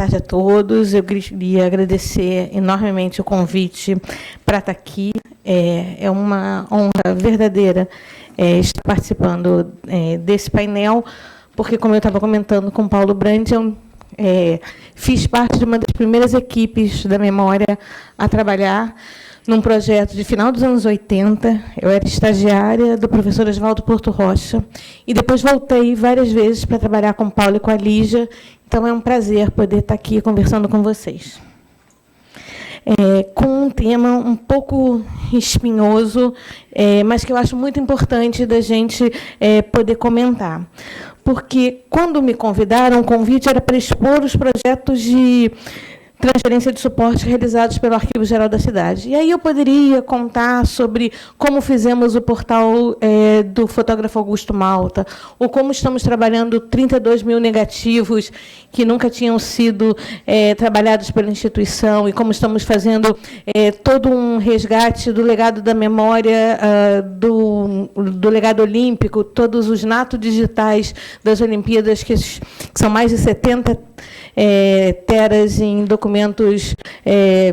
tarde a todos. Eu queria agradecer enormemente o convite para estar aqui. É uma honra verdadeira estar participando desse painel, porque, como eu estava comentando com o Paulo Brandi, eu fiz parte de uma das primeiras equipes da memória a trabalhar num projeto de final dos anos 80. Eu era estagiária do professor Oswaldo Porto Rocha, e depois voltei várias vezes para trabalhar com o Paulo e com a Lígia. Então, é um prazer poder estar aqui conversando com vocês. Com um tema um pouco espinhoso, mas que eu acho muito importante da gente poder comentar. Porque, quando me convidaram, o convite era para expor os projetos de transferência de suporte realizados pelo Arquivo Geral da Cidade. E aí eu poderia contar sobre como fizemos o portal do fotógrafo Augusto Malta, ou como estamos trabalhando 32 mil negativos que nunca tinham sido trabalhados pela instituição, e como estamos fazendo todo um resgate do legado da memória, do legado olímpico, todos os natos digitais das Olimpíadas, que são mais de 70 teras em documentos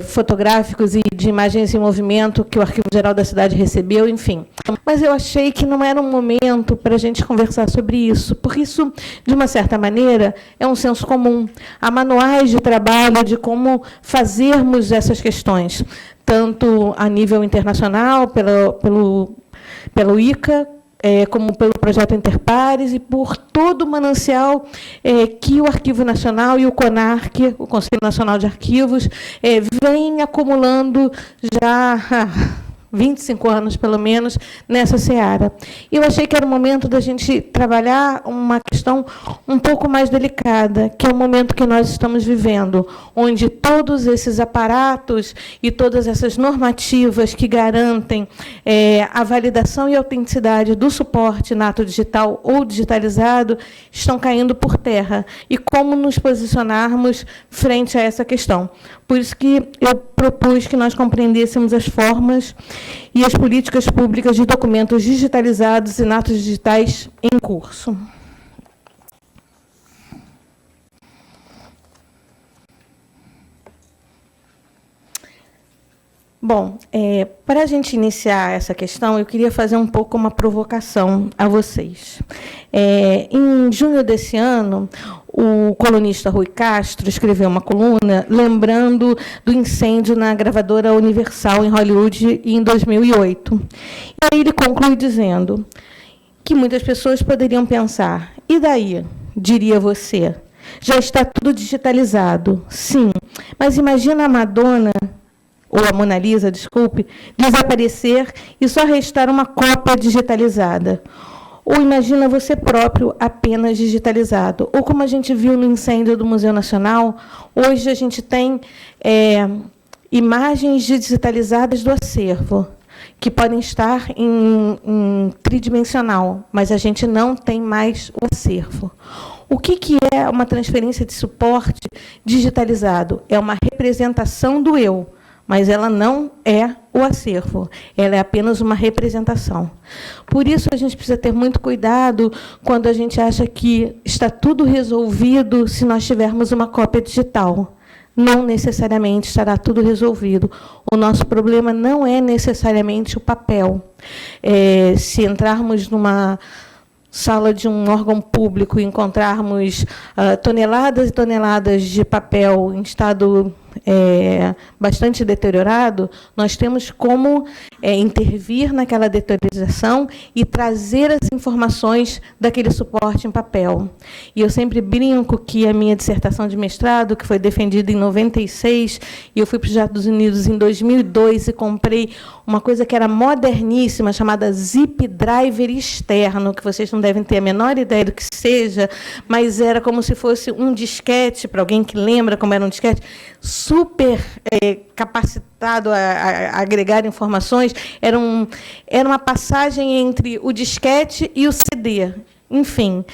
fotográficos e de imagens em movimento que o Arquivo Geral da Cidade recebeu, enfim. Mas eu achei que não era um momento para a gente conversar sobre isso, porque isso, de uma certa maneira, é um senso comum. Há manuais de trabalho de como fazermos essas questões, tanto a nível internacional, pelo ICA, como pelo projeto Interpares, e por todo o manancial que o Arquivo Nacional e o CONARC, o Conselho Nacional de Arquivos, vem acumulando já há 25 anos, pelo menos, nessa seara. E eu achei que era o momento da gente trabalhar uma questão um pouco mais delicada, que é o momento que nós estamos vivendo, onde todos esses aparatos e todas essas normativas que garantem a validação e autenticidade do suporte nato digital ou digitalizado estão caindo por terra. E como nos posicionarmos frente a essa questão. Por isso que eu propus que nós compreendêssemos as formas e as políticas públicas de documentos digitalizados e natos digitais em curso. Bom, para a gente iniciar essa questão, eu queria fazer um pouco uma provocação a vocês. Em junho desse ano, o colunista Rui Castro escreveu uma coluna lembrando do incêndio na gravadora Universal em Hollywood em 2008. E aí ele conclui dizendo que muitas pessoas poderiam pensar: e daí, diria você, já está tudo digitalizado? Sim, mas imagina a Madonna, ou a Mona Lisa, desculpe, desaparecer e só restar uma cópia digitalizada. Ou imagina você próprio apenas digitalizado. Ou, como a gente viu no incêndio do Museu Nacional, hoje a gente tem imagens digitalizadas do acervo, que podem estar em tridimensional, mas a gente não tem mais o acervo. O que é uma transferência de suporte digitalizado? É uma representação do eu, mas ela não é o acervo, ela é apenas uma representação. Por isso, a gente precisa ter muito cuidado quando a gente acha que está tudo resolvido se nós tivermos uma cópia digital. Não necessariamente estará tudo resolvido. O nosso problema não é necessariamente o papel. Se entrarmos numa sala de um órgão público e encontrarmos toneladas e toneladas de papel em estado bastante deteriorado, nós temos como intervir naquela deteriorização e trazer as informações daquele suporte em papel. E eu sempre brinco que a minha dissertação de mestrado, que foi defendida em 96, e eu fui para os Estados Unidos em 2002 e comprei uma coisa que era moderníssima, chamada zip driver externo, que vocês não devem ter a menor ideia do que seja, mas era como se fosse um disquete, para alguém que lembra como era um disquete, super capacitado a agregar informações. Era uma passagem entre o disquete e o CD. Enfim,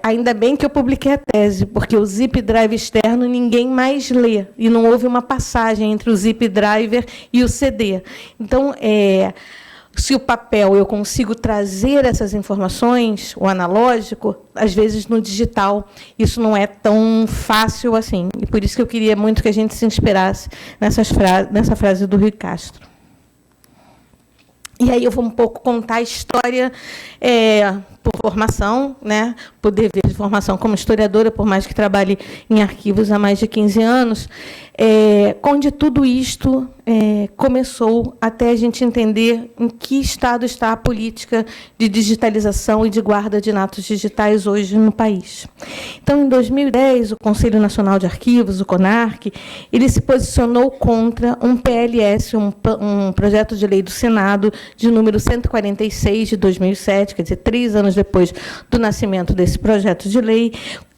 ainda bem que eu publiquei a tese, porque o zip drive externo ninguém mais lê, e não houve uma passagem entre o zip driver e o CD. Então, se o papel eu consigo trazer essas informações, o analógico, às vezes no digital isso não é tão fácil assim. E por isso que eu queria muito que a gente se inspirasse nessa frase do Rui Castro. E aí eu vou um pouco contar a história por formação, né, por dever de formação como historiadora, por mais que trabalhe em arquivos há mais de 15 anos, onde tudo isto começou até a gente entender em que estado está a política de digitalização e de guarda de atos digitais hoje no país. Então, em 2010, o Conselho Nacional de Arquivos, o CONARC, ele se posicionou contra um PLS, um projeto de lei do Senado, de número 146, de 2007, quer dizer, 3 anos depois do nascimento desse projeto de lei.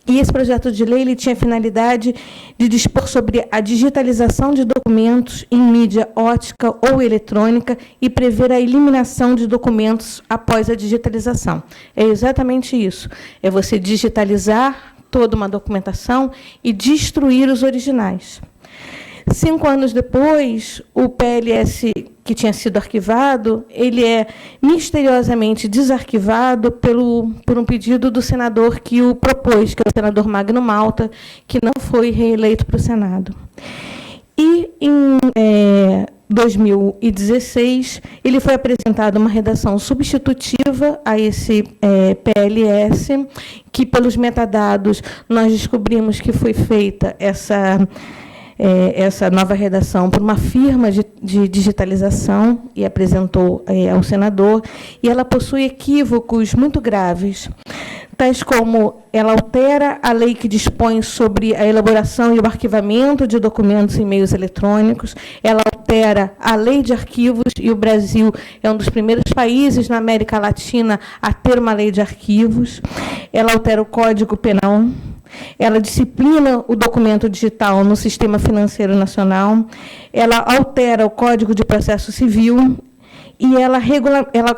E esse projeto de lei ele tinha a finalidade de dispor sobre a digitalização de documentos em mídia ótica ou eletrônica e prever a eliminação de documentos após a digitalização. É exatamente isso. É você digitalizar toda uma documentação e destruir os originais. 5 anos depois, o PLS que tinha sido arquivado, ele é misteriosamente desarquivado por um pedido do senador que o propôs, que é o senador Magno Malta, que não foi reeleito para o Senado. E, em 2016, ele foi apresentado uma redação substitutiva a esse PLS, que, pelos metadados, nós descobrimos que foi feita essa nova redação por uma firma de digitalização e apresentou ao senador, e ela possui equívocos muito graves, tais como ela altera a lei que dispõe sobre a elaboração e o arquivamento de documentos em meios eletrônicos, ela altera a lei de arquivos, e o Brasil é um dos primeiros países na América Latina a ter uma lei de arquivos, ela altera o Código Penal, ela disciplina o documento digital no Sistema Financeiro Nacional, ela altera o Código de Processo Civil e ela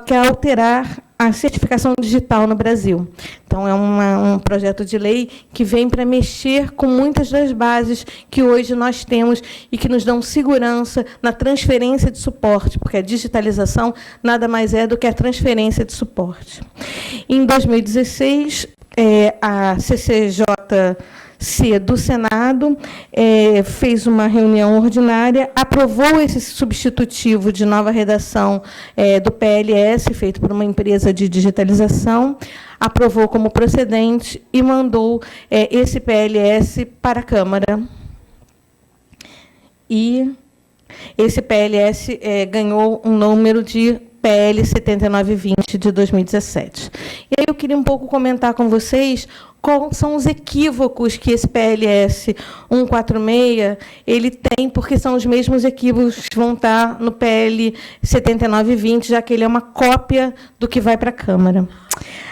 quer alterar a certificação digital no Brasil. Então, é um projeto de lei que vem para mexer com muitas das bases que hoje nós temos e que nos dão segurança na transferência de suporte, porque a digitalização nada mais é do que a transferência de suporte. Em 2016, a CCJC do Senado fez uma reunião ordinária, aprovou esse substitutivo de nova redação do PLS, feito por uma empresa de digitalização, aprovou como procedente e mandou esse PLS para a Câmara. E esse PLS ganhou um número de PL 7920 de 2017. E aí eu queria um pouco comentar com vocês quais são os equívocos que esse PLS 146 ele tem, porque são os mesmos equívocos que vão estar no PL 7920, já que ele é uma cópia do que vai para a Câmara.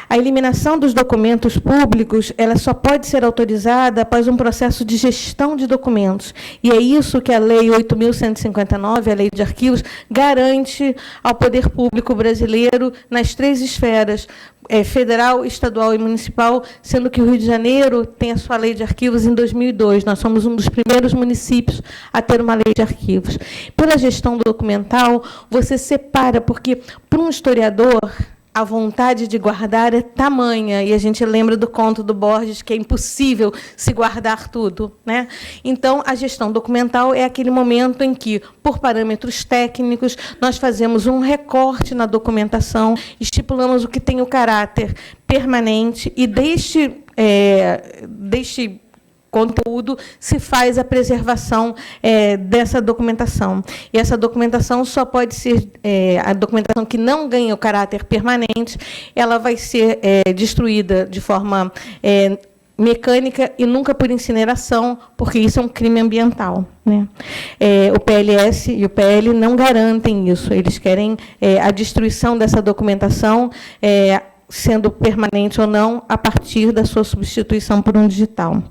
A eliminação dos documentos públicos ela só pode ser autorizada após um processo de gestão de documentos. E é isso que a Lei 8.159, a Lei de Arquivos, garante ao poder público brasileiro nas 3 esferas, federal, estadual e municipal, sendo que o Rio de Janeiro tem a sua Lei de Arquivos em 2002. Nós somos um dos primeiros municípios a ter uma Lei de Arquivos. Pela gestão documental, você separa, porque, para um historiador, a vontade de guardar é tamanha, e a gente lembra do conto do Borges, que é impossível se guardar tudo, né? Então, a gestão documental é aquele momento em que, por parâmetros técnicos, nós fazemos um recorte na documentação, estipulamos o que tem o caráter permanente, e deste conteúdo se faz a preservação dessa documentação. E essa documentação só pode ser, a documentação que não ganha o caráter permanente, ela vai ser destruída de forma mecânica e nunca por incineração, porque isso é um crime ambiental, né? O PLS e o PL não garantem isso, eles querem a destruição dessa documentação, sendo permanente ou não, a partir da sua substituição por um digital.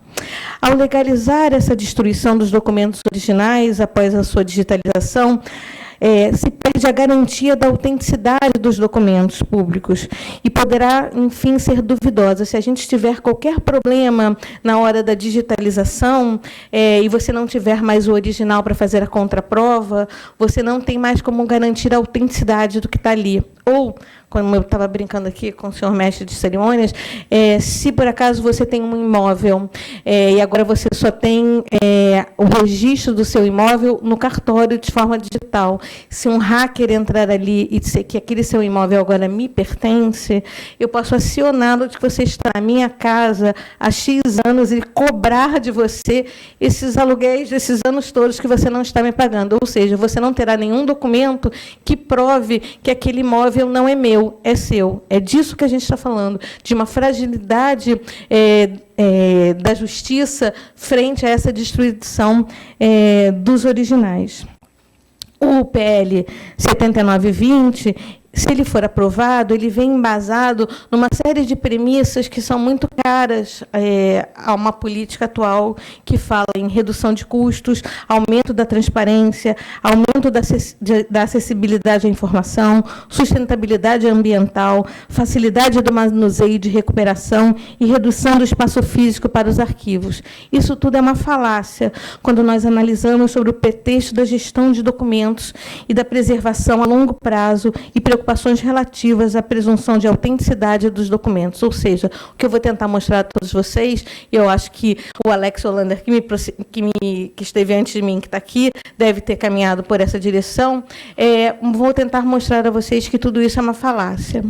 Ao legalizar essa destruição dos documentos originais após a sua digitalização, se perde a garantia da autenticidade dos documentos públicos e poderá, enfim, ser duvidosa. Se a gente tiver qualquer problema na hora da digitalização e você não tiver mais o original para fazer a contraprova, você não tem mais como garantir a autenticidade do que está ali. Ou, como eu estava brincando aqui com o senhor mestre de cerimônias, se por acaso você tem um imóvel e agora você só tem o registro do seu imóvel no cartório de forma digital, se um hacker entrar ali e dizer que aquele seu imóvel agora me pertence, eu posso acioná-lo de que você está na minha casa há X anos e cobrar de você esses aluguéis desses anos todos que você não está me pagando. Ou seja, você não terá nenhum documento que prove que aquele imóvel não é meu, é seu. É disso que a gente está falando, de uma fragilidade da justiça frente a essa destruição dos originais. O PL 7920, se ele for aprovado, ele vem embasado numa série de premissas que são muito caras a uma política atual que fala em redução de custos, aumento da transparência, aumento da acessibilidade à informação, sustentabilidade ambiental, facilidade do manuseio de recuperação e redução do espaço físico para os arquivos. Isso tudo é uma falácia quando nós analisamos sobre o pretexto da gestão de documentos e da preservação a longo prazo e preocupações relativas à presunção de autenticidade dos documentos. Ou seja, o que eu vou tentar mostrar a todos vocês, e eu acho que o Alex Hollander, que esteve antes de mim, que está aqui, deve ter caminhado por essa direção, vou tentar mostrar a vocês que tudo isso é uma falácia.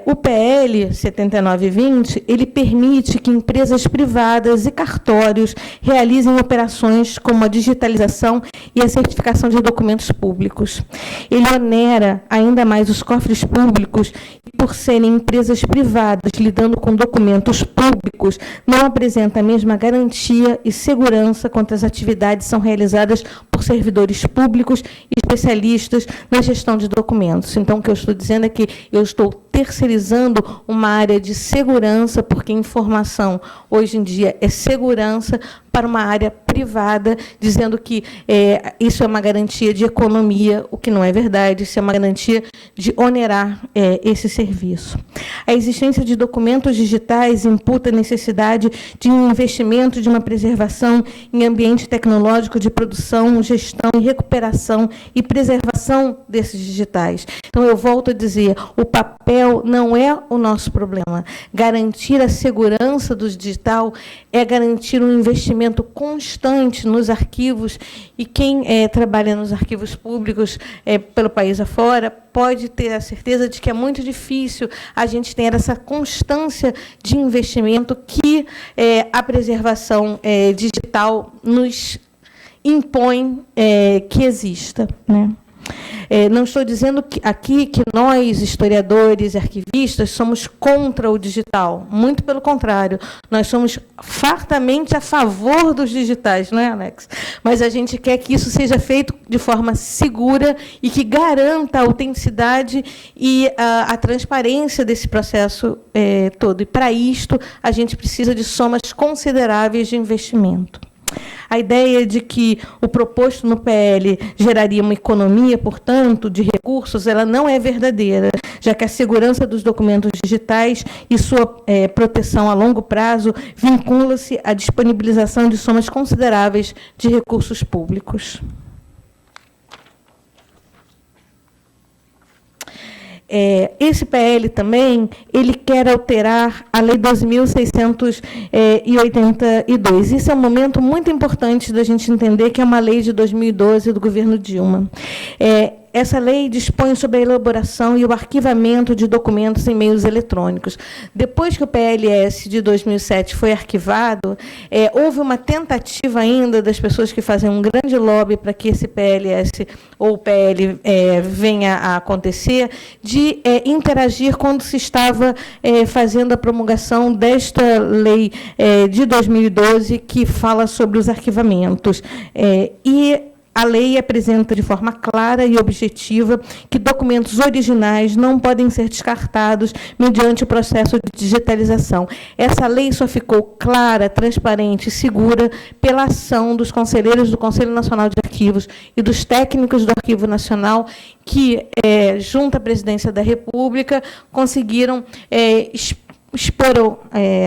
O PL 7920, ele permite que empresas privadas e cartórios realizem operações como a digitalização e a certificação de documentos públicos. Ele onera ainda mais os cofres públicos e, por serem empresas privadas lidando com documentos públicos, não apresenta a mesma garantia e segurança quanto as atividades são realizadas por servidores públicos e especialistas na gestão de documentos. Então, o que eu estou dizendo é que eu estou terceirizando uma área de segurança, porque informação, hoje em dia, é segurança, para uma área privada, dizendo que isso é uma garantia de economia, o que não é verdade, isso é uma garantia de onerar esse serviço. A existência de documentos digitais imputa a necessidade de um investimento, de uma preservação em ambiente tecnológico de produção, gestão e recuperação e preservação desses digitais. Então, eu volto a dizer, o papel não é o nosso problema. Garantir a segurança do digital é garantir um investimento constante nos arquivos, e quem trabalha nos arquivos públicos pelo país afora pode ter a certeza de que é muito difícil a gente ter essa constância de investimento que a preservação digital nos impõe que exista, né? Não estou dizendo aqui que nós, historiadores e arquivistas, somos contra o digital. Muito pelo contrário. Nós somos fartamente a favor dos digitais, não é, Alex? Mas a gente quer que isso seja feito de forma segura e que garanta a autenticidade e a transparência desse processo todo. E, para isto, a gente precisa de somas consideráveis de investimento. A ideia de que o proposto no PL geraria uma economia, portanto, de recursos, ela não é verdadeira, já que a segurança dos documentos digitais e sua proteção a longo prazo vincula-se à disponibilização de somas consideráveis de recursos públicos. Esse PL também, ele quer alterar a Lei 2.682. Isso é um momento muito importante da gente entender que é uma lei de 2012 do governo Dilma. Essa lei dispõe sobre a elaboração e o arquivamento de documentos em meios eletrônicos. Depois que o PLS de 2007 foi arquivado, houve uma tentativa ainda das pessoas que fazem um grande lobby para que esse PLS ou PL venha a acontecer, de interagir quando se estava fazendo a promulgação desta lei de 2012, que fala sobre os arquivamentos. A lei apresenta de forma clara e objetiva que documentos originais não podem ser descartados mediante o processo de digitalização. Essa lei só ficou clara, transparente e segura pela ação dos conselheiros do Conselho Nacional de Arquivos e dos técnicos do Arquivo Nacional que, junto à Presidência da República, conseguiram expor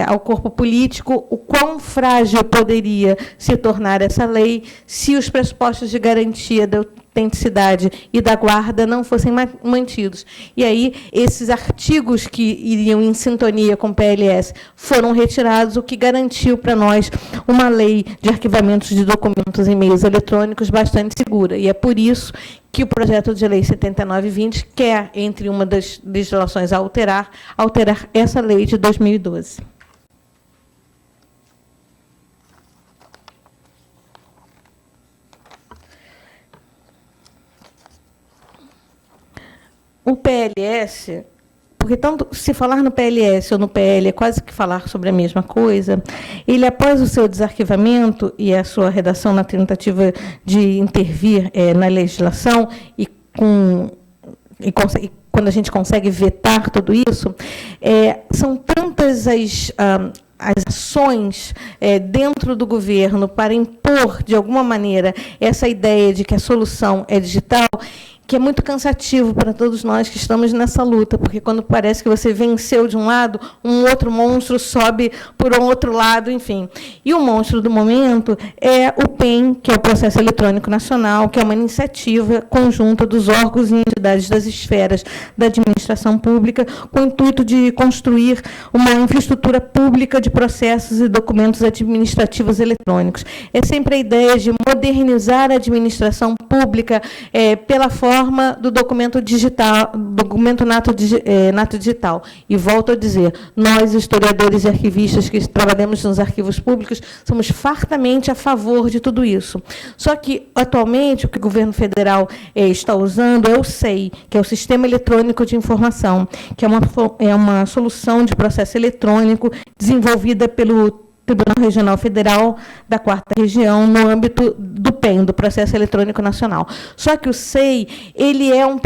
ao corpo político o quão frágil poderia se tornar essa lei se os pressupostos de garantia da autenticidade e da guarda não fossem mantidos. E aí, esses artigos que iriam em sintonia com o PLS foram retirados, o que garantiu para nós uma lei de arquivamentos de documentos em meios eletrônicos bastante segura. E é por isso que o projeto de lei 7920 quer, entre uma das legislações a alterar essa lei de 2012. O PLS, porque tanto se falar no PLS ou no PL é quase que falar sobre a mesma coisa, ele, após o seu desarquivamento e a sua redação na tentativa de intervir na legislação, e quando a gente consegue vetar tudo isso, são tantas as ações dentro do governo para impor, de alguma maneira, essa ideia de que a solução é digital, que é muito cansativo para todos nós que estamos nessa luta, porque quando parece que você venceu de um lado, um outro monstro sobe por um outro lado, enfim. E o monstro do momento é o PEN, que é o Processo Eletrônico Nacional, que é uma iniciativa conjunta dos órgãos e entidades das esferas da administração pública, com o intuito de construir uma infraestrutura pública de processos e documentos administrativos eletrônicos. É sempre a ideia de modernizar a administração pública pela forma do documento digital, documento nato digital. E volto a dizer, nós, historiadores e arquivistas que trabalhamos nos arquivos públicos, somos fartamente a favor de tudo isso. Só que, atualmente, o que o governo federal está usando é o SEI, que é o Sistema Eletrônico de Informação, que é uma solução de processo eletrônico desenvolvida pelo Tribunal Regional Federal da 4ª Região, no âmbito do PEN, do Processo Eletrônico Nacional. Só que o SEI, ele é um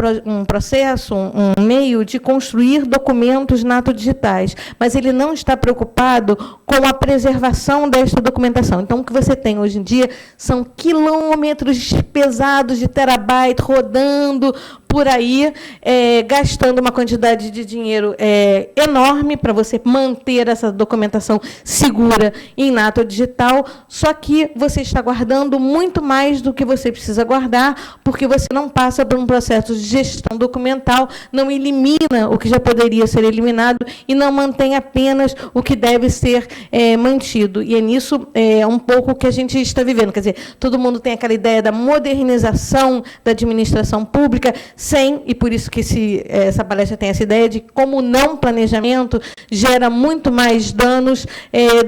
processo, um meio de construir documentos nato-digitais, mas ele não está preocupado com a preservação desta documentação. Então, o que você tem hoje em dia são quilômetros pesados de terabyte rodando por aí, gastando uma quantidade de dinheiro enorme para você manter essa documentação segura em nato digital, só que você está guardando muito mais do que você precisa guardar, porque você não passa por um processo de gestão documental, não elimina o que já poderia ser eliminado e não mantém apenas o que deve ser mantido. E é nisso um pouco que a gente está vivendo. Quer dizer, todo mundo tem aquela ideia da modernização da administração pública, e por isso que essa palestra tem essa ideia de como o não planejamento gera muito mais danos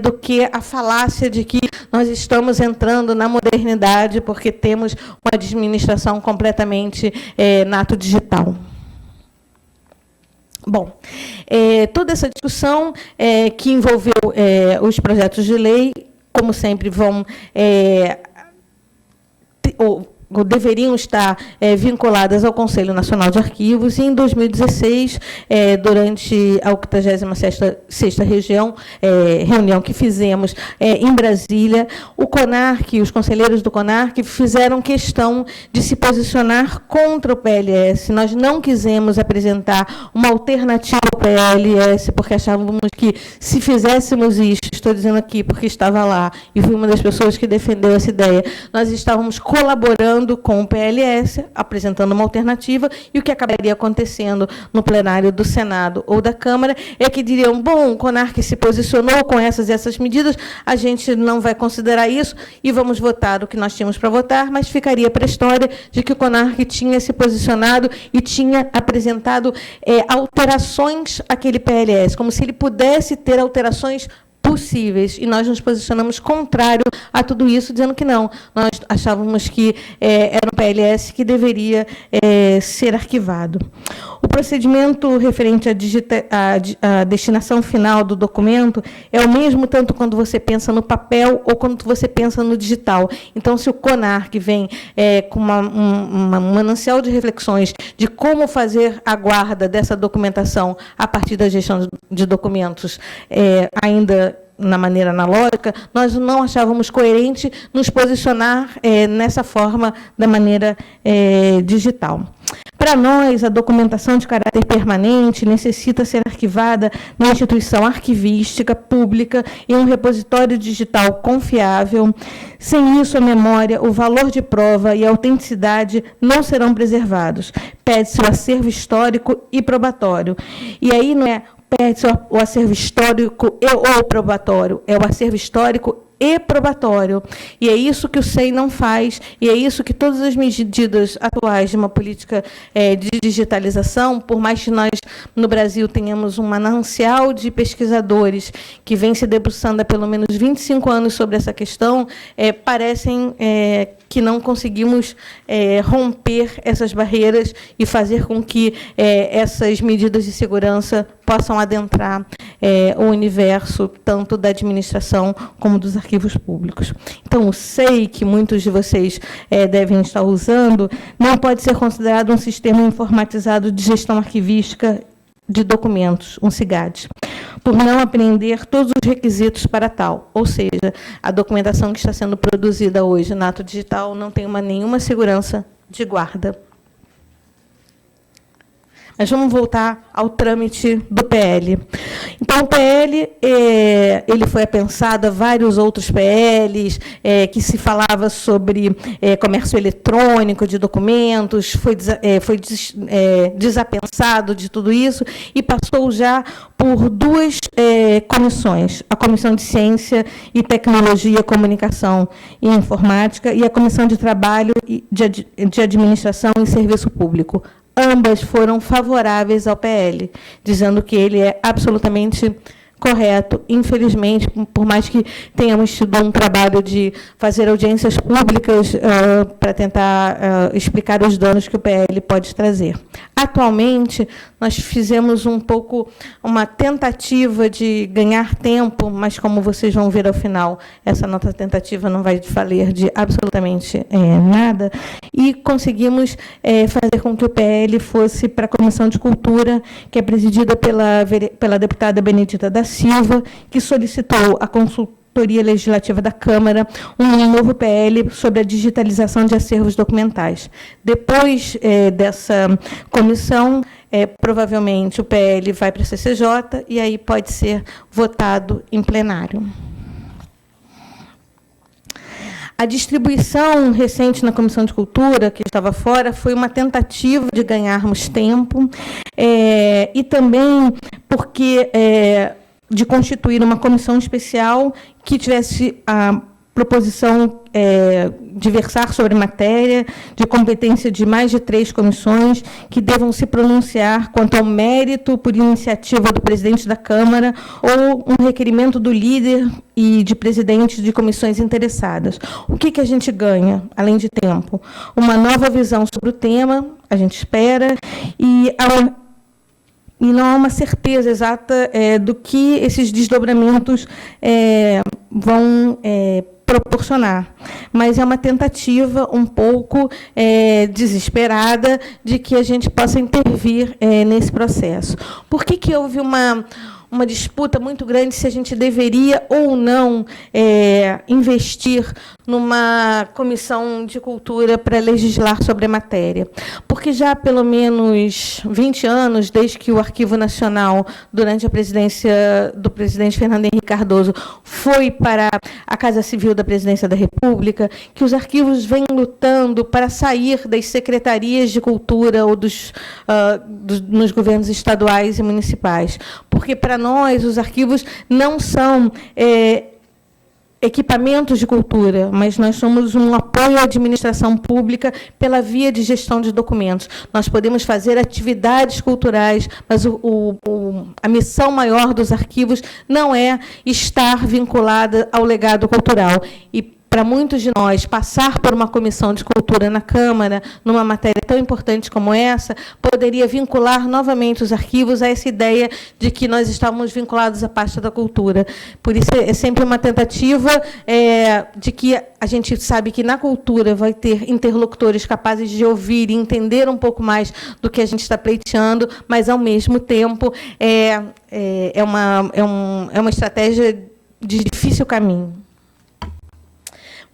do que a falácia de que nós estamos entrando na modernidade porque temos uma administração completamente nato digital. Bom, toda essa discussão que envolveu os projetos de lei, como sempre, vão deveriam estar vinculadas ao Conselho Nacional de Arquivos, e em 2016, durante a 86ª reunião que fizemos em Brasília, o CONARC, os conselheiros do CONARC, fizeram questão de se posicionar contra o PLS. Nós não quisemos apresentar uma alternativa ao PLS, porque achávamos que, se fizéssemos isso, estou dizendo aqui porque estava lá, e fui uma das pessoas que defendeu essa ideia, nós estávamos colaborando com o PLS, apresentando uma alternativa, e o que acabaria acontecendo no plenário do Senado ou da Câmara é que diriam, bom, o CONARC se posicionou com essas e essas medidas, a gente não vai considerar isso e vamos votar o que nós tínhamos para votar, mas ficaria para a história de que o CONARC tinha se posicionado e tinha apresentado alterações àquele PLS, como se ele pudesse ter alterações possíveis, e nós nos posicionamos contrário a tudo isso, dizendo que não. Nós achávamos que era um PLS que deveria ser arquivado. O procedimento referente à destinação final do documento é o mesmo tanto quando você pensa no papel ou quando você pensa no digital. Então, se o CONARC vem com um manancial de reflexões de como fazer a guarda dessa documentação a partir da gestão de documentos, ainda na maneira analógica, nós não achávamos coerente nos posicionar nessa forma da maneira digital. Para nós, a documentação de caráter permanente necessita ser arquivada na instituição arquivística pública em um repositório digital confiável. Sem isso, a memória, o valor de prova e a autenticidade não serão preservados. Pede-se o acervo histórico e probatório. E aí não é pede-se o acervo histórico ou probatório, é o acervo histórico e probatório. E é isso que o SEI não faz, e é isso que todas as medidas atuais de uma política de digitalização, por mais que nós, no Brasil, tenhamos um manancial de pesquisadores que vem se debruçando há pelo menos 25 anos sobre essa questão, parecem que não conseguimos romper essas barreiras e fazer com que essas medidas de segurança possam adentrar o universo tanto da administração como dos arquivos públicos. Então, o SEI, que muitos de vocês devem estar usando, não pode ser considerado um sistema informatizado de gestão arquivística de documentos, um SIGAD, por não apreender todos os requisitos para tal. Ou seja, a documentação que está sendo produzida hoje na ato digital não tem nenhuma segurança de guarda. Mas vamos voltar ao trâmite do PL. Então, o PL ele foi apensado a vários outros PLs, que se falava sobre comércio eletrônico de documentos, foi desapensado de tudo isso e passou já por duas comissões, a Comissão de Ciência e Tecnologia, Comunicação e Informática e a Comissão de Trabalho, de Administração e Serviço Público. Ambas foram favoráveis ao PL, dizendo que ele é absolutamente correto. Infelizmente, por mais que tenhamos tido um trabalho de fazer audiências públicas para tentar explicar os danos que o PL pode trazer. Atualmente, nós fizemos um pouco uma tentativa de ganhar tempo, mas, como vocês vão ver ao final, essa nossa tentativa não vai valer de absolutamente nada, e conseguimos fazer com que o PL fosse para a Comissão de Cultura, que é presidida pela deputada Benedita da Silva, que solicitou a consultoria legislativa da Câmara um novo PL sobre a digitalização de acervos documentais. Depois dessa comissão, provavelmente o PL vai para a CCJ e aí pode ser votado em plenário. A distribuição recente na Comissão de Cultura, que estava fora, foi uma tentativa de ganharmos tempo, e também porque de constituir uma comissão especial que tivesse a proposição de versar sobre matéria de competência de mais de 3 comissões que devam se pronunciar quanto ao mérito por iniciativa do presidente da Câmara ou um requerimento do líder e de presidentes de comissões interessadas. O que a gente ganha, além de tempo? Uma nova visão sobre o tema, a gente espera, e não há uma certeza exata do que esses desdobramentos vão proporcionar, mas é uma tentativa um pouco desesperada de que a gente possa intervir nesse processo. Por que houve uma disputa muito grande se a gente deveria ou não investir numa comissão de cultura para legislar sobre a matéria? Porque já há pelo menos 20 anos, desde que o Arquivo Nacional, durante a presidência do presidente Fernando Henrique Cardoso, foi para a Casa Civil da Presidência da República, que os arquivos vêm lutando para sair das secretarias de cultura ou nos governos estaduais e municipais. Porque, para nós, os arquivos não são equipamentos de cultura, mas nós somos um apoio à administração pública pela via de gestão de documentos. Nós podemos fazer atividades culturais, mas a missão maior dos arquivos não é estar vinculada ao legado cultural. E, para muitos de nós, passar por uma comissão de cultura na Câmara, numa matéria tão importante como essa, poderia vincular novamente os arquivos a essa ideia de que nós estávamos vinculados à pasta da cultura. Por isso, é sempre uma tentativa de que a gente sabe que na cultura vai ter interlocutores capazes de ouvir e entender um pouco mais do que a gente está pleiteando, mas, ao mesmo tempo, é uma estratégia de difícil caminho.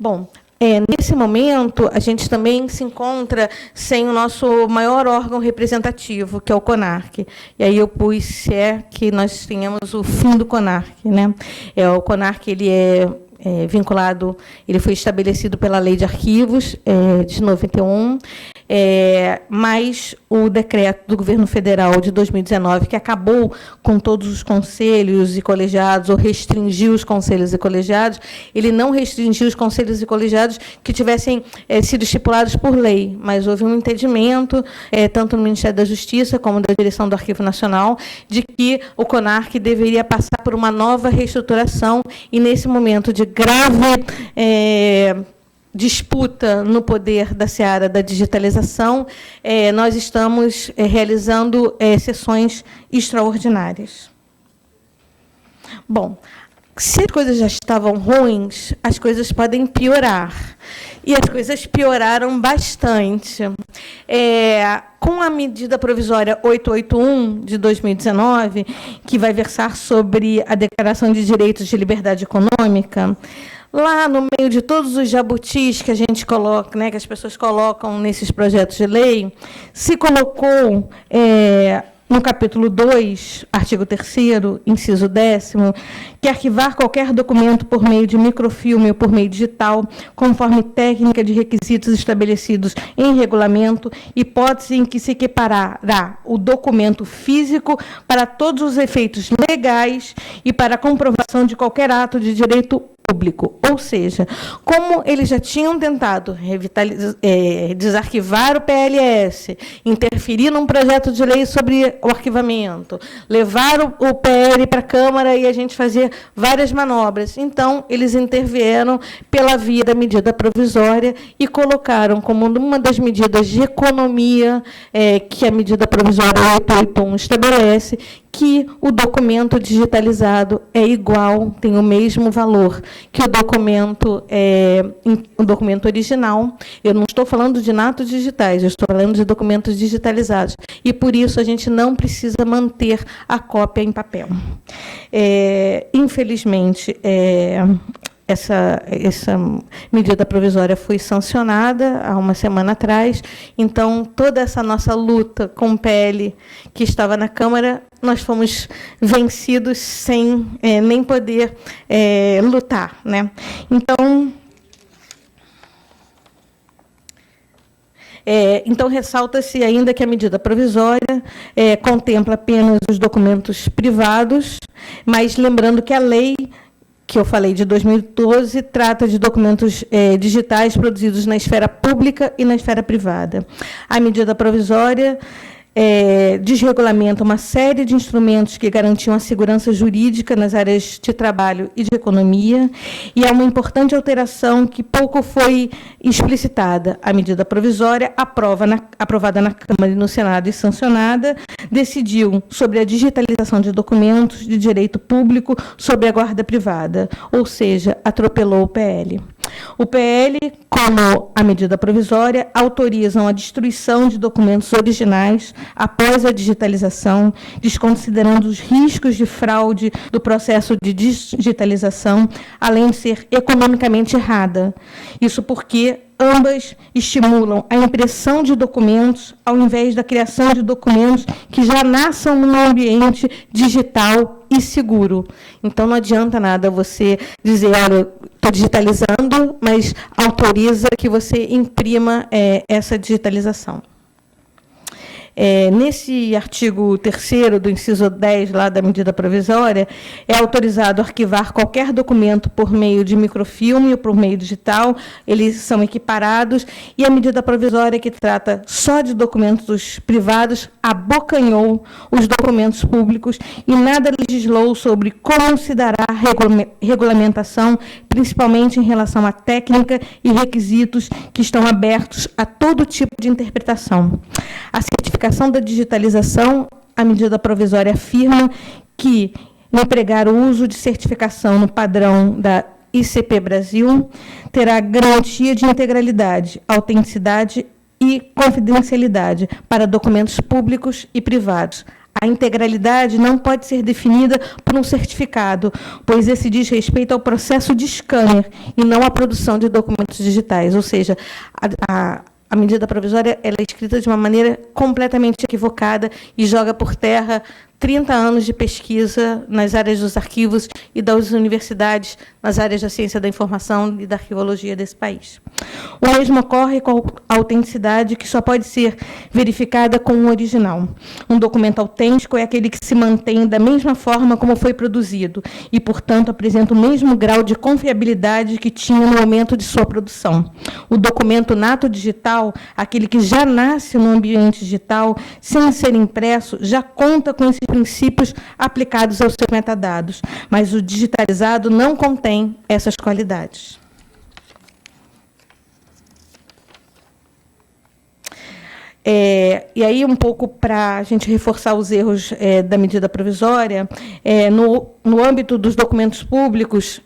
Bom, nesse momento, a gente também se encontra sem o nosso maior órgão representativo, que é o CONARC. E aí eu pus, se é que nós tenhamos o fim do CONARC, né? O CONARC, ele vinculado, ele foi estabelecido pela Lei de Arquivos de 91, mais o decreto do governo federal de 2019, que acabou com todos os conselhos e colegiados, ou restringiu os conselhos e colegiados. Ele não restringiu os conselhos e colegiados que tivessem sido estipulados por lei, mas houve um entendimento, tanto no Ministério da Justiça como da Direção do Arquivo Nacional, de que o CONARC deveria passar por uma nova reestruturação, e, nesse momento de grave disputa no poder da seara da digitalização, nós estamos realizando sessões extraordinárias. Bom, se as coisas já estavam ruins, as coisas podem piorar. E as coisas pioraram bastante. Com a medida provisória 881 de 2019, que vai versar sobre a Declaração de Direitos de Liberdade Econômica, lá no meio de todos os jabutis que a gente coloca, né, que as pessoas colocam nesses projetos de lei, se colocou, no capítulo 2, artigo 3º, inciso 10º, que arquivar qualquer documento por meio de microfilme ou por meio digital, conforme técnica de requisitos estabelecidos em regulamento, hipótese em que se equiparará o documento físico para todos os efeitos legais e para a comprovação de qualquer ato de direito público. Ou seja, como eles já tinham tentado desarquivar o PLS, interferir num projeto de lei sobre o arquivamento, levar o PL para a Câmara e a gente fazer várias manobras, então eles intervieram pela via da medida provisória e colocaram como uma das medidas de economia que a medida provisória 881 estabelece, que o documento digitalizado é igual, tem o mesmo valor que o documento original. Eu não estou falando de natos digitais, eu estou falando de documentos digitalizados. E, por isso, a gente não precisa manter a cópia em papel. Infelizmente, essa medida provisória foi sancionada há uma semana atrás, então, toda essa nossa luta com o PL que estava na Câmara, nós fomos vencidos sem nem poder lutar, né? Então, ressalta-se ainda que a medida provisória contempla apenas os documentos privados, mas lembrando que a lei que eu falei, de 2012, trata de documentos digitais produzidos na esfera pública e na esfera privada. A medida provisória desregulamenta uma série de instrumentos que garantiam a segurança jurídica nas áreas de trabalho e de economia, e é uma importante alteração que pouco foi explicitada. A medida provisória, aprovada na Câmara e no Senado e sancionada, decidiu sobre a digitalização de documentos de direito público sob a guarda privada, ou seja, atropelou o PL. O PL, como a medida provisória, autorizam a destruição de documentos originais após a digitalização, desconsiderando os riscos de fraude do processo de digitalização, além de ser economicamente errada. Isso porque ambas estimulam a impressão de documentos ao invés da criação de documentos que já nasçam num ambiente digital e seguro. Então, não adianta nada você dizer, olha, estou digitalizando, mas autoriza que você imprima essa digitalização. Nesse artigo 3º do inciso 10 lá da medida provisória, é autorizado arquivar qualquer documento por meio de microfilme ou por meio digital, eles são equiparados, e a medida provisória que trata só de documentos privados abocanhou os documentos públicos e nada legislou sobre como se dará regulamentação, principalmente em relação à técnica e requisitos que estão abertos a todo tipo de interpretação. A certificação da digitalização, a medida provisória afirma que empregar o uso de certificação no padrão da ICP Brasil terá garantia de integralidade, autenticidade e confidencialidade para documentos públicos e privados. A integralidade não pode ser definida por um certificado, pois esse diz respeito ao processo de scanner e não à produção de documentos digitais. Ou seja, a medida provisória ela é escrita de uma maneira completamente equivocada e joga por terra 30 anos de pesquisa nas áreas dos arquivos e das universidades, nas áreas da ciência da informação e da arquivologia desse país. O mesmo ocorre com a autenticidade, que só pode ser verificada com o original. Um documento autêntico é aquele que se mantém da mesma forma como foi produzido e, portanto, apresenta o mesmo grau de confiabilidade que tinha no momento de sua produção. O documento nato digital, aquele que já nasce no ambiente digital, sem ser impresso, já conta com esses princípios aplicados aos seus metadados, mas o digitalizado não contém essas qualidades. E aí, um pouco para a gente reforçar os erros da medida provisória, no âmbito dos documentos públicos,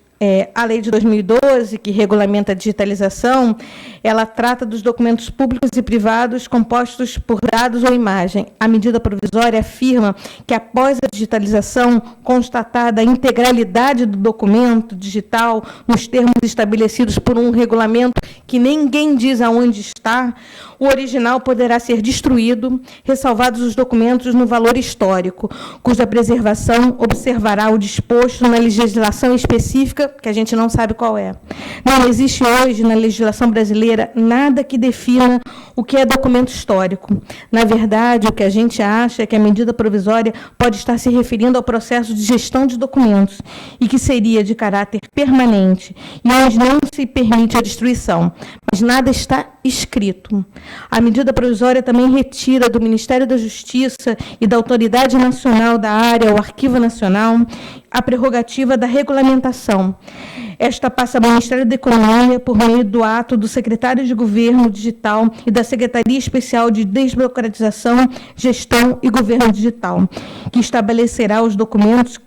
a lei de 2012, que regulamenta a digitalização, ela trata dos documentos públicos e privados compostos por dados ou imagem. A medida provisória afirma que, após a digitalização, constatada a integralidade do documento digital, nos termos estabelecidos por um regulamento que ninguém diz aonde está, o original poderá ser destruído, ressalvados os documentos no valor histórico, cuja preservação observará o disposto na legislação específica, que a gente não sabe qual é. Não existe hoje, na legislação brasileira, nada que defina o que é documento histórico. Na verdade, o que a gente acha é que a medida provisória pode estar se referindo ao processo de gestão de documentos e que seria de caráter permanente e onde não se permite a destruição, mas nada está escrito. A medida provisória também retira do Ministério da Justiça e da Autoridade Nacional da Área, o Arquivo Nacional, a prerrogativa da regulamentação. Esta passa ao Ministério da Economia por meio do ato do Secretário de Governo Digital e da Secretaria Especial de Desburocratização, Gestão e Governo Digital, que estabelecerá os documentos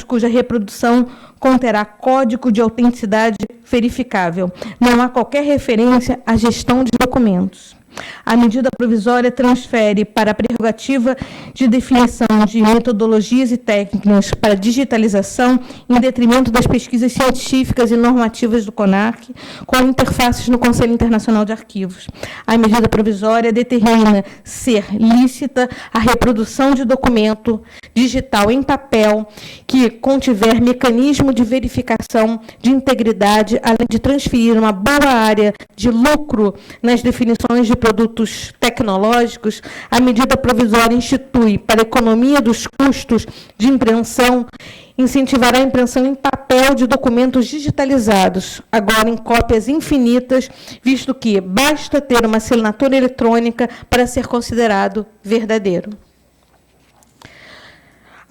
cuja reprodução conterá código de autenticidade verificável. Não há qualquer referência à gestão de documentos. A medida provisória transfere para a prerrogativa de definição de metodologias e técnicas para digitalização em detrimento das pesquisas científicas e normativas do CONARC, com interfaces no Conselho Internacional de Arquivos. A medida provisória determina ser lícita a reprodução de documento digital em papel que contiver mecanismo de verificação de integridade, além de transferir uma boa área de lucro nas definições de produtos tecnológicos. A medida provisória institui, para a economia dos custos de impressão, incentivará a impressão em papel de documentos digitalizados, agora em cópias infinitas, visto que basta ter uma assinatura eletrônica para ser considerado verdadeiro.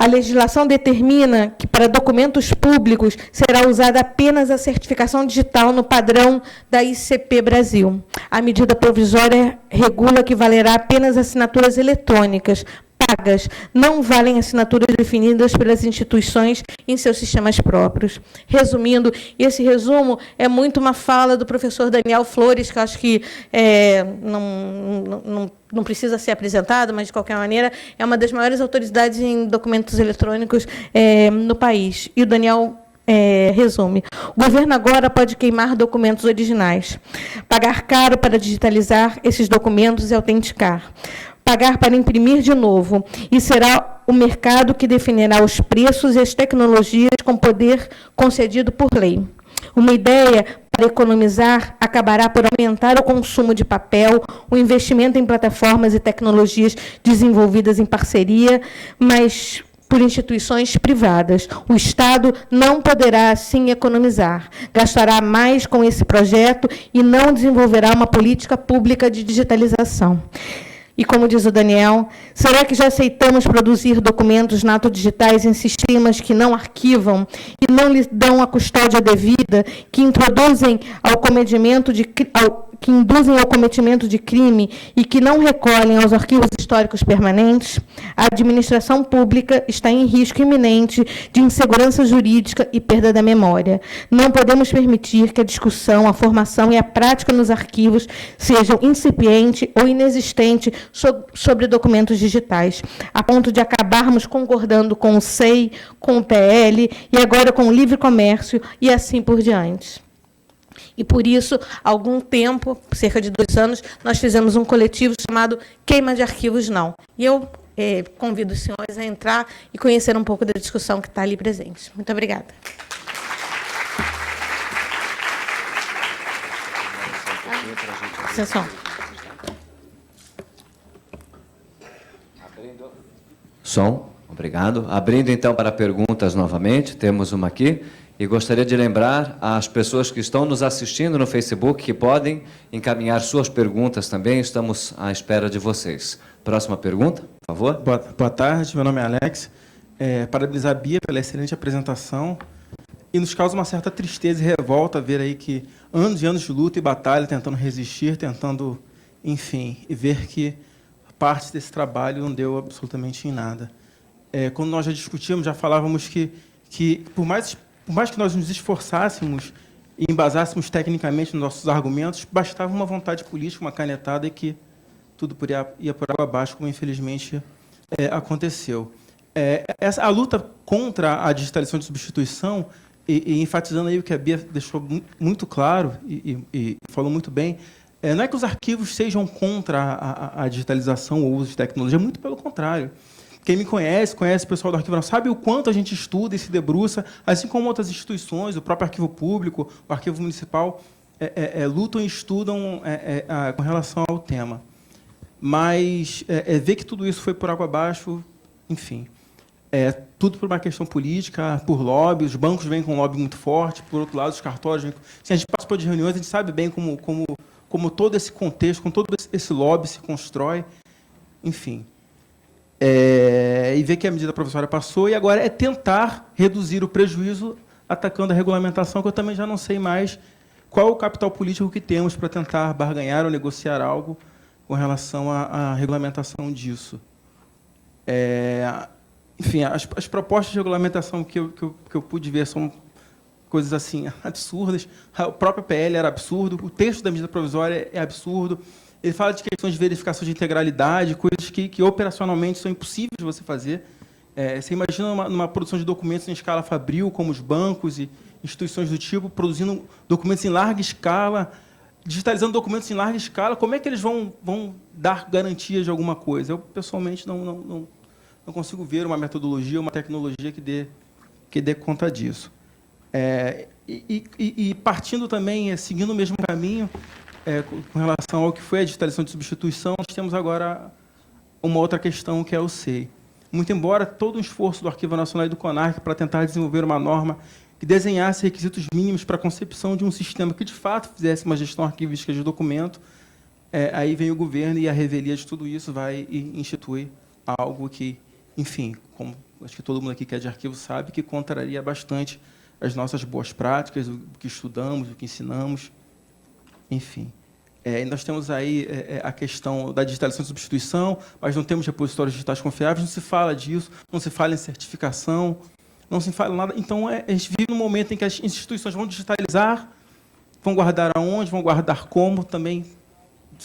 A legislação determina que, para documentos públicos, será usada apenas a certificação digital no padrão da ICP Brasil. A medida provisória regula que valerá apenas assinaturas eletrônicas pagas, não valem assinaturas definidas pelas instituições em seus sistemas próprios. Resumindo, esse resumo é muito uma fala do professor Daniel Flores, que eu acho que não precisa ser apresentado, mas, de qualquer maneira, é uma das maiores autoridades em documentos eletrônicos no país. E o Daniel resume: o governo agora pode queimar documentos originais, pagar caro para digitalizar esses documentos e autenticar, pagar para imprimir de novo, e será o mercado que definirá os preços e as tecnologias com poder concedido por lei. Uma ideia para economizar, acabará por aumentar o consumo de papel, o investimento em plataformas e tecnologias desenvolvidas em parceria, mas por instituições privadas. O Estado não poderá, assim, economizar. Gastará mais com esse projeto e não desenvolverá uma política pública de digitalização. E, como diz o Daniel, será que já aceitamos produzir documentos natodigitais em sistemas que não arquivam e não lhes dão a custódia devida, que introduzem que induzem ao cometimento de crime e que não recolhem aos arquivos históricos permanentes? A administração pública está em risco iminente de insegurança jurídica e perda da memória. Não podemos permitir que a discussão, a formação e a prática nos arquivos sejam incipiente ou inexistente sobre documentos digitais, a ponto de acabarmos concordando com o SEI, com o PL e agora com o livre comércio e assim por diante. E, por isso, há algum tempo, cerca de 2 anos, nós fizemos um coletivo chamado Queima de Arquivos Não. E eu convido os senhores a entrar e conhecer um pouco da discussão que está ali presente. Muito obrigada. Sessão. Som, obrigado. Abrindo, então, para perguntas novamente, temos uma aqui. E gostaria de lembrar às pessoas que estão nos assistindo no Facebook que podem encaminhar suas perguntas também. Estamos à espera de vocês. Próxima pergunta, por favor. Boa tarde, meu nome é Alex. Parabenizar a Bia pela excelente apresentação. E nos causa uma certa tristeza e revolta ver aí que anos e anos de luta e batalha, tentando resistir, tentando, enfim, e ver que parte desse trabalho não deu absolutamente em nada. Quando nós já discutíamos, já falávamos que por mais que nós nos esforçássemos e embasássemos tecnicamente nos nossos argumentos, bastava uma vontade política, uma canetada, e que tudo ia por água abaixo, como infelizmente aconteceu. A luta contra a digitalização de substituição, e enfatizando aí o que a Bia deixou muito claro e falou muito bem, não é que os arquivos sejam contra a digitalização ou o uso de tecnologia, muito pelo contrário. Quem me conhece o pessoal do Arquivo Nacional, sabe o quanto a gente estuda e se debruça, assim como outras instituições, o próprio Arquivo Público, o Arquivo Municipal, lutam e estudam com relação ao tema. Mas ver que tudo isso foi por água abaixo, enfim, tudo por uma questão política, por lobby, os bancos vêm com um lobby muito forte, por outro lado, os cartórios vêm com... A gente participou de reuniões, a gente sabe bem como todo esse contexto, com todo esse lobby se constrói, enfim... e ver que a medida provisória passou, e agora é tentar reduzir o prejuízo atacando a regulamentação, que eu também já não sei mais qual é o capital político que temos para tentar barganhar ou negociar algo com relação à regulamentação disso. Enfim, as propostas de regulamentação que eu pude ver são coisas assim absurdas. O próprio PL era absurdo, o texto da medida provisória é absurdo. Ele fala de questões de verificação de integralidade, coisas que operacionalmente são impossíveis de você fazer. Você imagina numa produção de documentos em escala fabril, como os bancos e instituições do tipo, produzindo documentos em larga escala, digitalizando documentos em larga escala, como é que eles vão dar garantias de alguma coisa? Eu, pessoalmente, não consigo ver uma metodologia, uma tecnologia que dê conta disso. E partindo também, seguindo o mesmo caminho, com relação ao que foi a digitalização de substituição, nós temos agora uma outra questão, que é o SEI. Muito embora todo o esforço do Arquivo Nacional e do CONARC para tentar desenvolver uma norma que desenhasse requisitos mínimos para a concepção de um sistema que, de fato, fizesse uma gestão arquivística de documento, aí vem o governo e a revelia de tudo isso vai e institui algo que, enfim, como acho que todo mundo aqui que é de arquivo sabe, que contraria bastante as nossas boas práticas, o que estudamos, o que ensinamos, enfim. Nós temos aí a questão da digitalização de substituição, mas não temos repositórios digitais confiáveis, não se fala disso, não se fala em certificação, não se fala nada. Então, a gente vive num momento em que as instituições vão digitalizar, vão guardar aonde, vão guardar como, também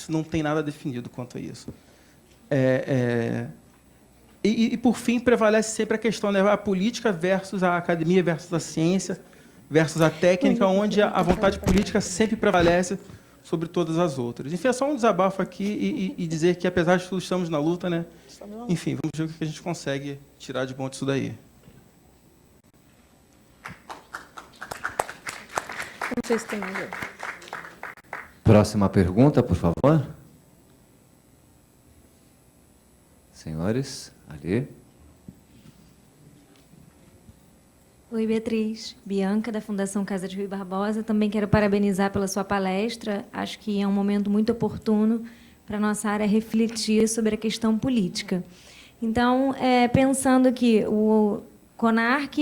não tem nada definido quanto a isso. E, por fim, prevalece sempre a questão, né, a política versus a academia, versus a ciência, versus a técnica, onde a vontade política sempre prevalece sobre todas as outras. Enfim, é só um desabafo aqui e dizer que, apesar de tudo, estamos na luta, né? Enfim, vamos ver o que a gente consegue tirar de bom disso daí. Não sei se tem mais. Próxima pergunta, por favor. Senhores, ali. Oi, Beatriz. Bianca, da Fundação Casa de Rui Barbosa. Também quero parabenizar pela sua palestra. Acho que é um momento muito oportuno para a nossa área refletir sobre a questão política. Então, pensando que o CONARC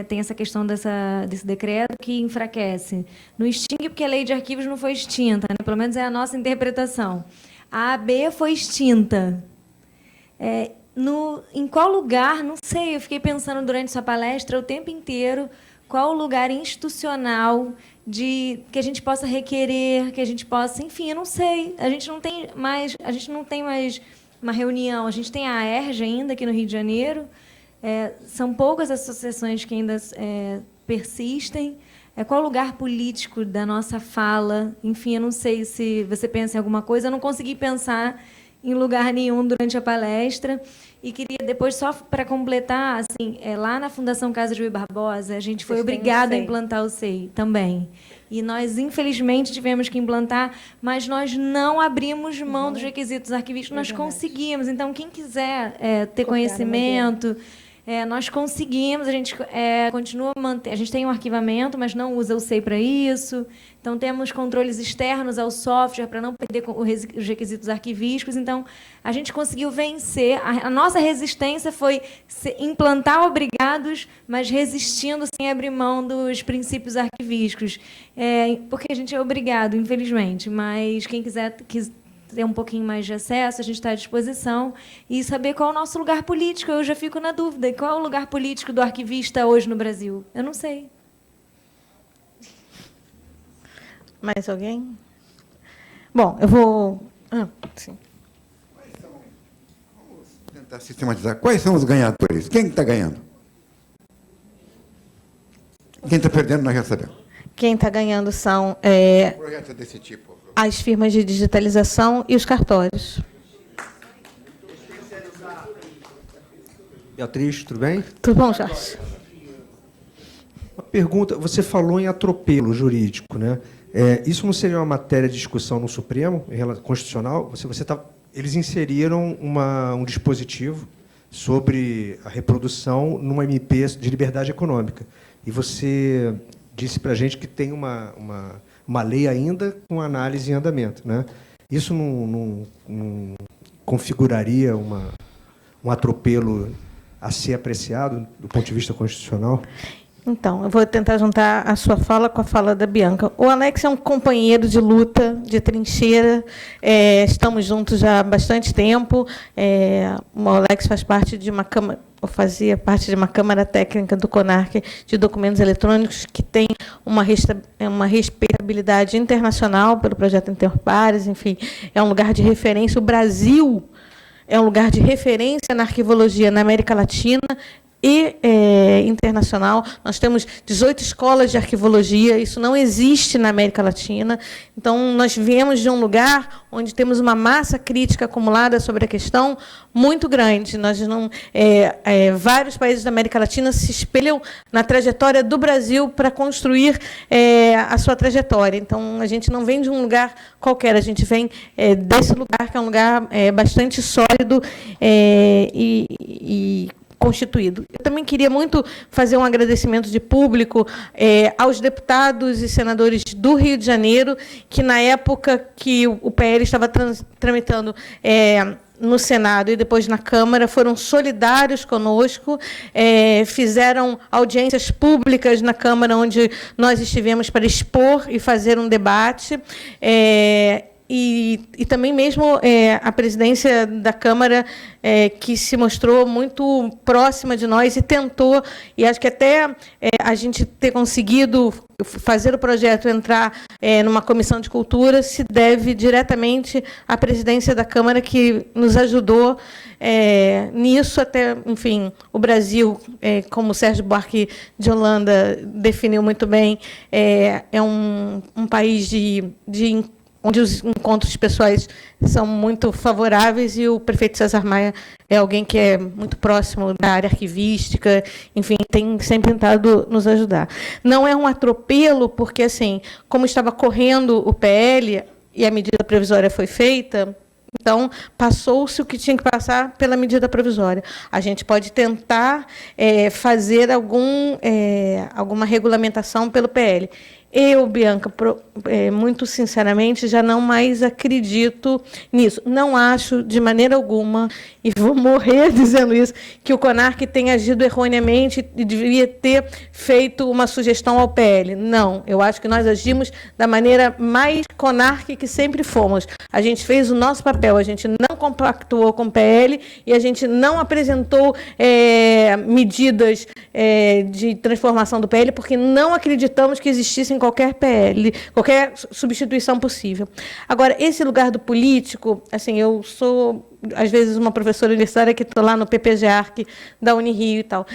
tem essa questão desse decreto que enfraquece. Não extingue porque a lei de arquivos não foi extinta, né? Pelo menos é a nossa interpretação. A AB foi extinta. Em qual lugar, não sei, eu fiquei pensando durante sua palestra o tempo inteiro qual o lugar institucional que a gente possa requerer, que a gente possa, enfim, eu não sei. A gente não tem mais uma reunião, a gente tem a AERJ ainda aqui no Rio de Janeiro, são poucas associações que ainda persistem. Qual o lugar político da nossa fala? Enfim, eu não sei se você pensa em alguma coisa, eu não consegui pensar em lugar nenhum durante a palestra. E queria, depois, só para completar, assim, lá na Fundação Casa de Rui Barbosa, a gente foi obrigado a implantar o SEI também. E nós, infelizmente, tivemos que implantar, mas nós não abrimos mão dos requisitos arquivísticos, nós conseguimos. Então, quem quiser ter conhecimento, nós conseguimos, a gente continua mantendo. A gente tem um arquivamento, mas não usa o SEI para isso. Então, temos controles externos ao software para não perder os requisitos arquivísticos. Então, a gente conseguiu vencer. A nossa resistência foi implantar obrigados, mas resistindo sem abrir mão dos princípios arquivísticos. Porque a gente é obrigado, infelizmente. Mas quem quiser ter um pouquinho mais de acesso, a gente está à disposição. E saber qual é o nosso lugar político. Eu já fico na dúvida. Qual é o lugar político do arquivista hoje no Brasil? Eu não sei. Mais alguém? Bom, eu vou... sim. Vamos tentar sistematizar. Quais são os ganhadores? Quem está ganhando? Quem está perdendo, nós já sabemos. Quem está ganhando são Projetos desse tipo. as firmas de digitalização e os cartórios. Beatriz, tudo bem? Tudo bom, Jorge? Uma pergunta, você falou em atropelo jurídico, né? Isso não seria uma matéria de discussão no Supremo, constitucional? Eles inseriram um dispositivo sobre a reprodução numa MP de liberdade econômica. E você disse para a gente que tem uma lei ainda com análise em andamento, né? Isso não configuraria um atropelo a ser apreciado do ponto de vista constitucional? Então, eu vou tentar juntar a sua fala com a fala da Bianca. O Alex é um companheiro de luta, de trincheira. Estamos juntos já há bastante tempo. O Alex faz parte de uma câmara, ou fazia parte de uma câmara técnica do CONARC de documentos eletrônicos que tem uma respeitabilidade internacional pelo projeto Interpares. Enfim, é um lugar de referência. O Brasil é um lugar de referência na arquivologia na América Latina e internacional. Nós temos 18 escolas de arquivologia, isso não existe na América Latina. Então, nós viemos de um lugar onde temos uma massa crítica acumulada sobre a questão muito grande. Vários países da América Latina se espelham na trajetória do Brasil para construir a sua trajetória. Então, a gente não vem de um lugar qualquer, a gente vem desse lugar, que é um lugar bastante sólido e constituído. Eu também queria muito fazer um agradecimento de público aos deputados e senadores do Rio de Janeiro, que, na época que o PL estava tramitando no Senado e depois na Câmara, foram solidários conosco, fizeram audiências públicas na Câmara, onde nós estivemos para expor e fazer um debate. E também mesmo a presidência da Câmara, que se mostrou muito próxima de nós e tentou, e acho que até a gente ter conseguido fazer o projeto entrar numa comissão de cultura se deve diretamente à presidência da Câmara, que nos ajudou nisso. Até, enfim, o Brasil, como o Sérgio Buarque de Holanda definiu muito bem, é um país de onde os encontros pessoais são muito favoráveis e o prefeito César Maia é alguém que é muito próximo da área arquivística, enfim, tem sempre tentado nos ajudar. Não é um atropelo, porque, assim, como estava correndo o PL e a medida provisória foi feita, então, passou-se o que tinha que passar pela medida provisória. A gente pode tentar fazer alguma regulamentação pelo PL. Eu, Bianca, muito sinceramente, já não mais acredito nisso. Não acho, de maneira alguma, e vou morrer dizendo isso, que o CONARC tenha agido erroneamente e devia ter feito uma sugestão ao PL. Não, eu acho que nós agimos da maneira mais CONARC que sempre fomos. A gente fez o nosso papel, a gente não compactuou com o PL e a gente não apresentou medidas de transformação do PL, porque não acreditamos que existissem qualquer PL, qualquer substituição possível. Agora, esse lugar do político, assim, eu sou, às vezes, uma professora universitária que estou lá no PPG-Arc da Unirio e tal.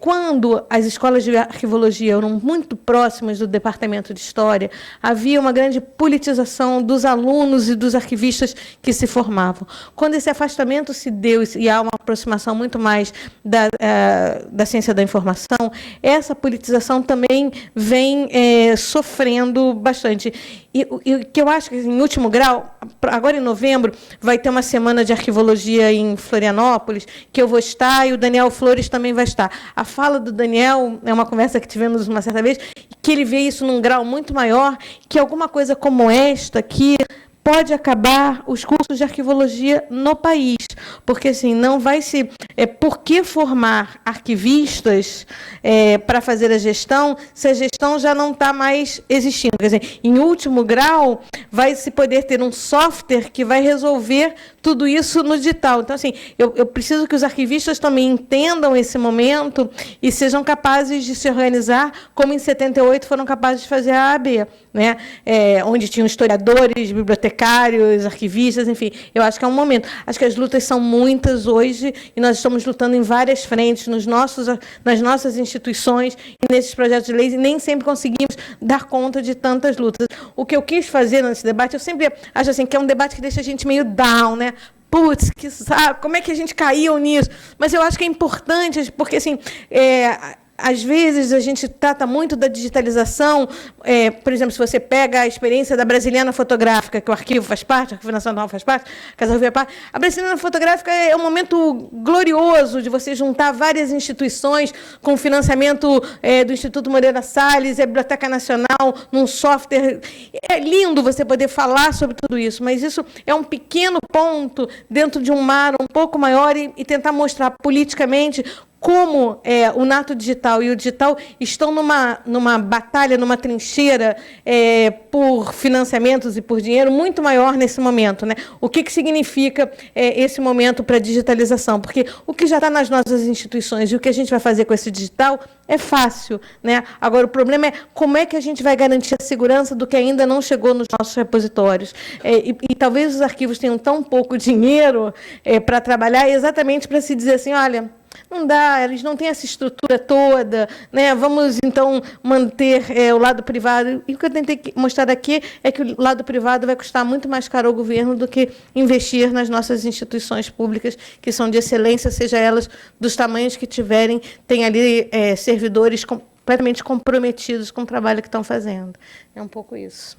Quando as escolas de arquivologia eram muito próximas do departamento de História, havia uma grande politização dos alunos e dos arquivistas que se formavam. Quando esse afastamento se deu e há uma aproximação muito mais da ciência da informação, essa politização também vem sofrendo bastante. E que eu acho que, em último grau, agora em novembro, vai ter uma semana de arquivologia em Florianópolis, que eu vou estar e o Daniel Flores também vai estar. A fala do Daniel é uma conversa que tivemos uma certa vez, que ele vê isso num grau muito maior, que alguma coisa como esta aqui pode acabar os cursos de arquivologia no país, porque assim não vai se por que formar arquivistas para fazer a gestão se a gestão já não está mais existindo. Quer dizer, em último grau vai se poder ter um software que vai resolver tudo isso no digital. Então assim eu preciso que os arquivistas também entendam esse momento e sejam capazes de se organizar como em 78 foram capazes de fazer a AAB, né? Onde tinham historiadores, bibliotecários, arquivistas, enfim. Eu acho que é um momento. Acho que as lutas são muitas hoje e nós estamos lutando em várias frentes, nas nossas instituições e nesses projetos de lei, e nem sempre conseguimos dar conta de tantas lutas. O que eu quis fazer nesse debate, eu sempre acho assim, que é um debate que deixa a gente meio down, né? Putz, que sabe, como é que a gente caiu nisso? Mas eu acho que é importante, porque assim, às vezes, a gente trata muito da digitalização. Por exemplo, se você pega a experiência da Brasiliana Fotográfica, que o arquivo faz parte, o Arquivo Nacional faz parte, a Casa Revista faz parte, a Brasiliana Fotográfica é um momento glorioso de você juntar várias instituições com financiamento do Instituto Moreira Salles e a Biblioteca Nacional num software. É lindo você poder falar sobre tudo isso, mas isso é um pequeno ponto dentro de um mar um pouco maior e tentar mostrar politicamente como o nato digital e o digital estão numa batalha, numa trincheira por financiamentos e por dinheiro muito maior nesse momento, né? O que significa esse momento para a digitalização? Porque o que já está nas nossas instituições e o que a gente vai fazer com esse digital é fácil, né? Agora, o problema é como é que a gente vai garantir a segurança do que ainda não chegou nos nossos repositórios. E talvez os arquivos tenham tão pouco dinheiro para trabalhar exatamente para se dizer assim, olha, não dá, eles não têm essa estrutura toda, né? Vamos, então, manter o lado privado. E o que eu tentei mostrar aqui é que o lado privado vai custar muito mais caro ao governo do que investir nas nossas instituições públicas, que são de excelência, seja elas dos tamanhos que tiverem, tem ali servidores completamente comprometidos com o trabalho que estão fazendo. É um pouco isso.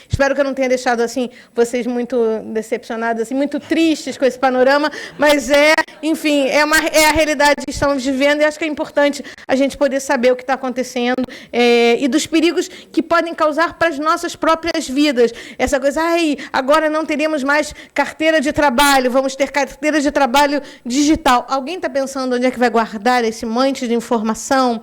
Espero que eu não tenha deixado assim vocês muito decepcionados, assim, muito tristes com esse panorama, mas enfim, é a realidade que estamos vivendo e acho que é importante a gente poder saber o que está acontecendo e dos perigos que podem causar para as nossas próprias vidas. Essa coisa, agora não teremos mais carteira de trabalho, vamos ter carteira de trabalho digital. Alguém está pensando onde é que vai guardar esse monte de informação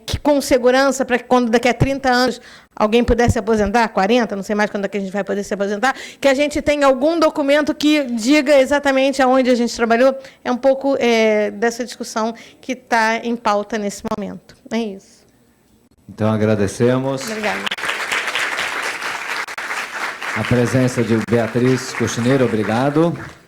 que com segurança para que quando daqui a 30 anos alguém pudesse se aposentar, 40, não sei mais quando é que a gente vai poder se aposentar, que a gente tenha algum documento que diga exatamente aonde a gente trabalhou. É um pouco dessa discussão que está em pauta nesse momento. É isso. Então, agradecemos. Obrigada. A presença de Beatriz Cuxineiro, obrigado.